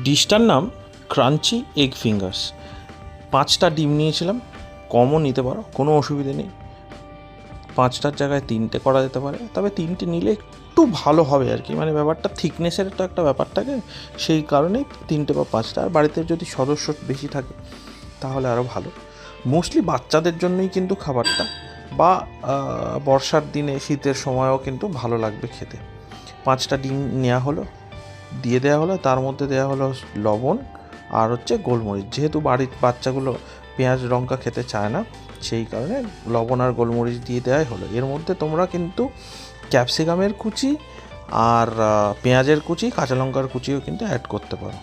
ডিশটার নাম crunchy egg fingers. 5টা ডিম নিয়েছিলাম, কমও নিতে পারো, কোনো অসুবিধে নেই। 5টার জায়গায় 3টে করা যেতে পারে, তবে 3টে নিলে একটু ভালো হবে আর কি, মানে ব্যাপারটা থিকনেসের তো একটা ব্যাপার থাকে, সেই কারণেই 3টে বা 5টা। আর বাড়িতে যদি সদস্য বেশি থাকে তাহলে আরও ভালো। মোস্টলি বাচ্চাদের জন্যই কিন্তু খাবারটা, বা বর্ষার দিনে শীতের সময়ও কিন্তু ভালো লাগবে খেতে। 5টা ডিম নেওয়া হলো, দিয়ে দেওয়া হলো, তার মধ্যে দেওয়া হলো লবণ আর হচ্ছে গোলমরিচ। যেহেতু বাড়ির বাচ্চাগুলো পেঁয়াজ লঙ্কা খেতে চায় না, সেই কারণে লবণ আর গোলমরিচ দিয়ে দেওয়াই হলো। এর মধ্যে তোমরা কিন্তু ক্যাপসিকামের কুচি আর পেঁয়াজের কুচি, কাঁচা লঙ্কার কুচিও কিন্তু অ্যাড করতে পারো।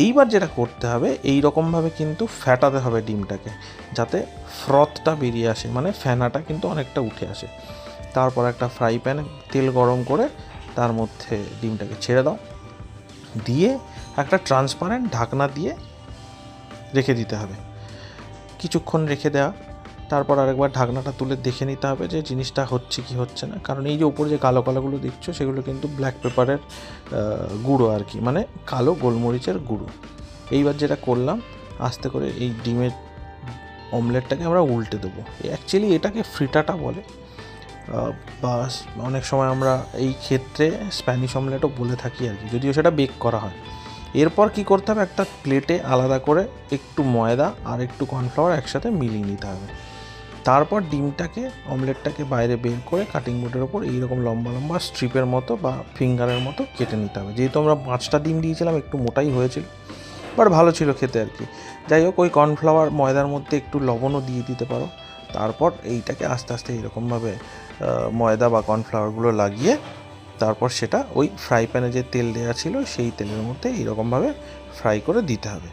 এইবার যেটা করতে হবে, এই রকমভাবে কিন্তু ফ্যাটাতে হবে ডিমটাকে, যাতে ফ্রথটা বেরিয়ে আসে, মানে ফেনাটা কিন্তু অনেকটা উঠে আসে। তারপর একটা ফ্রাই প্যানে তেল গরম করে তার মধ্যে ডিমটাকে ছেড়ে দাও, দিয়ে একটা ট্রান্সপারেন্ট ঢাকনা দিয়ে রেখে দিতে হবে। কিছুক্ষণ রেখে দেওয়া, তারপর আরেকবার ঢাকনাটা তুলে দেখে নিতে হবে যে জিনিসটা হচ্ছে কি হচ্ছে না। কারণ এই যে ওপরে যে কালো কালোগুলো দেখছো, সেগুলো কিন্তু ব্ল্যাক পেপারের গুঁড়ো আর কি, মানে কালো গোলমরিচের গুঁড়ো। এইবার যেটা করলাম, আস্তে করে এই ডিমের অমলেটটাকে আমরা উল্টে দেবো। অ্যাকচুয়ালি এটাকে ফ্রিটাটা বলে, বা অনেক সময় আমরা এই ক্ষেত্রে স্প্যানিশ অমলেটও বলে থাকি আর কি, যদিও সেটা বেক করা হয়। এরপর কি করতে হবে, একটা প্লেটে আলাদা করে একটু ময়দা আর একটু কর্নফ্লাওয়ার একসাথে মিলিয়ে নিতে হবে। তারপর ডিমটাকে, অমলেটটাকে বাইরে বের করে কাটিং বোর্ডের ওপর এইরকম লম্বা লম্বা স্ট্রিপের মতো বা ফিঙ্গারের মতো কেটে নিতে হবে। যেহেতু আমরা 5টা ডিম দিয়েছিলাম, একটু মোটাই হয়েছিল, বাট ভালো ছিল খেতে আর কি। যাই হোক, ওই কর্নফ্লাওয়ার ময়দার মধ্যে একটু লবণও দিয়ে দিতে পারো। তারপর এইটাকে আস্তে আস্তে এইরকমভাবে ময়দা বা কর্নফ্লাওয়ারগুলো লাগিয়ে, তারপর সেটা ওই ফ্রাই প্যানে যে তেল দেওয়া ছিল সেই তেলের মধ্যে এইরকমভাবে ফ্রাই করে দিতে হবে।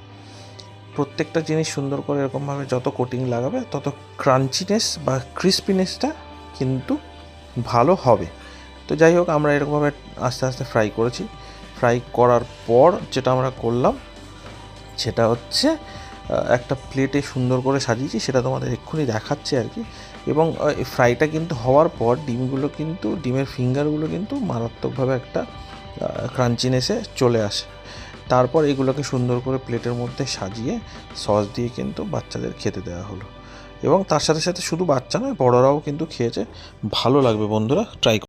প্রত্যেকটা জিনিস সুন্দর করে এরকমভাবে যত কোটিং লাগাবে, তত ক্রাঞ্চিনেস বা ক্রিস্পিনেসটা কিন্তু ভালো হবে। তো যাই হোক, আমরা এরকমভাবে আস্তে আস্তে ফ্রাই করেছি। ফ্রাই করার পর যেটা আমরা করলাম, সেটা হচ্ছে একটা প্লেটে সুন্দর করে সাজিয়েছি, সেটা তোমাদের এক্ষুনি দেখাচ্ছে আর কি। এবং ফ্রাইটা কিন্তু হওয়ার পর ডিমগুলো কিন্তু, ডিমের ফিঙ্গারগুলো কিন্তু মারাত্মকভাবে একটা ক্রাঞ্চিনেসে চলে আসে। তারপর এগুলোকে সুন্দর করে প্লেটের মধ্যে সাজিয়ে সস দিয়ে কিন্তু বাচ্চাদের খেতে দেওয়া হলো। এবং তার সাথে সাথে শুধু বাচ্চা নয়, বড়রাও কিন্তু খেয়েছে। ভালো লাগবে বন্ধুরা, ট্রাই